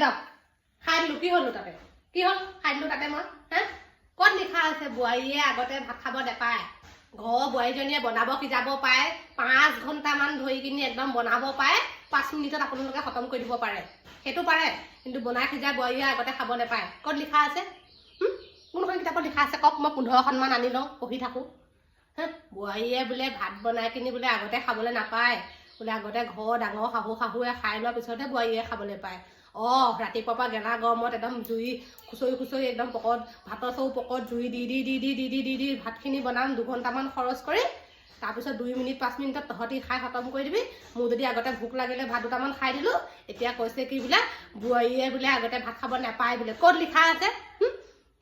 যাওক খাই দিলোঁ কি হ'লো তাতে কি হ'ল খাই দিলোঁ তাতে মই হে ক'ত লিখা আছে বোৱাৰীয়ে আগতে ভাত খাব নাপায় ঘৰৰ বোৱাৰীজনীয়ে বনাব সিজাব পাৰে 5 ঘণ্টামান ধৰি কিনি একদম বনাব পাৰে 5 মিনিটত আপোনালোকে খতম কৰি দিব পাৰে সেইটো পাৰে কিন্তু বনাই সিজাই বোৱাৰীয়ে আগতে খাব নাপায় ক'ত লিখা আছে কোনখন কিতাপত লিখা আছে কওক মই 15খনমান আনি লওঁ পঢ়ি থাকোঁ হে বোৱাৰীয়ে বোলে ভাত বনাই কিনি বোলে আগতে খাবলৈ নাপায় বোলে আগতে ঘৰৰ ডাঙৰ শাহুৱে খাই লোৱাৰ পিছতহে বোৱাৰীয়ে খাবলৈ পায় ৰাতিপুৱাৰ পৰা গেলা গৰমত একদম জুই খুচৰি একদম পকত ভাতৰ চৌ পকত জুই দি ভাতখিনি বনাম 2 ঘণ্টামান খৰচ কৰি তাৰপিছত 2 মিনিট 5 মিনিটত তহঁতি খাই খতম কৰি দিবি মোৰ যদি আগতে ভোক লাগিলে ভাত দুটামান খাই দিলোঁ এতিয়া কৈছে কি বোলে বোৱাৰীয়ে বোলে আগতে ভাত খাব নাপায় বোলে ক'ত লিখা আছে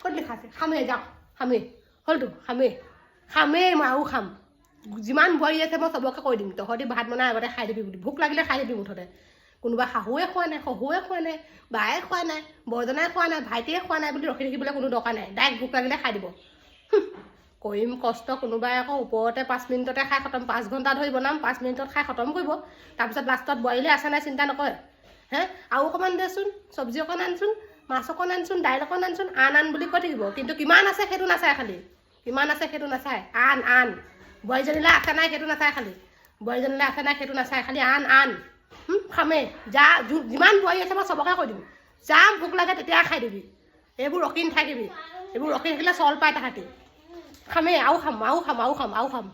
ক'ত লিখা আছে খামেই যাওক খামেই হ'লতো খামেই মই আৰু খাম যিমান বোৱাৰী আছে মই চবকে কৈ দিম তহঁতি ভাত বনাই আগতে খাই দিবি বুলি ভোক লাগিলে খাই দিবি মুঠতে কোনোবা শাহুৱে খোৱা নাই শহুৱে খোৱা নাই বায়ে খোৱা নাই বৰজনাই খোৱা নাই ভাইটিয়ে খোৱা নাই বুলি ৰখি থাকিবলৈ কোনো দৰকাৰ নাই ডাইৰেক্ট ভোক লাগিলে খাই দিব কৰিম কষ্ট কোনোবাই আকৌ ওপৰতে 5 মিনিটতে খাই খতম 5 ঘণ্টা ধৰি বনাম 5 মিনিটত খাই খতম কৰিব তাৰপিছত লাষ্টত বোৱাৰীলে আছে নাই চিন্তা নকৰে হে আৰু অকণমান দেচোন চব্জি অকণ আনচোন মাছ অকণ আনচোন দাইল অকণ আনচোন আন বুলি কৈ থাকিব কিন্তু কিমান আছে সেইটো নাচায় খালি কিমান আছে সেইটো নাচায় আন বোৱাৰীজনীলৈ আছে নাই সেইটো নাচায় খালি বোৱাৰীজনীলৈ আছে নাই সেইটো নাচায় খালি আন খামেই যা যিমান বোৱাৰী আছে মই চবকে কৈ দিম যা ভোক লাগে তেতিয়া খাই দিবি এইবোৰ ৰখি নাথাকিবি এইবোৰ ৰখি থাকিলে চল পাই তাহাঁতি খামেই আৰু খাম